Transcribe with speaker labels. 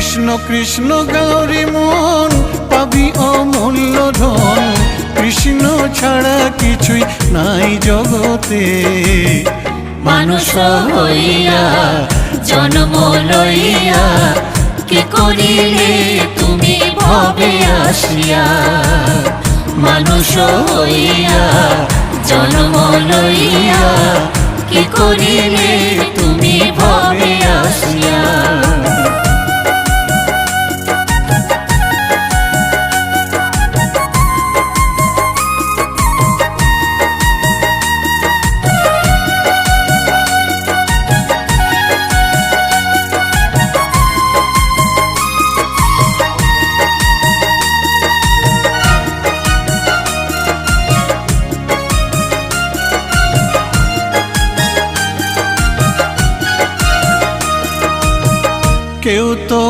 Speaker 1: কৃষ্ণ কৃষ্ণ গৌরী মন পাবি অমূল্য ধন, কৃষ্ণ ছাড়া কিছুই নাই জগতে।
Speaker 2: মানুষ হইয়া জন্ম লইয়া কি করিলে তুমি ভবে আসিয়া। মানুষ হইয়া জন্ম লইয়া কি করিলে তুমি ভবে আসিয়া।
Speaker 1: কেউ তো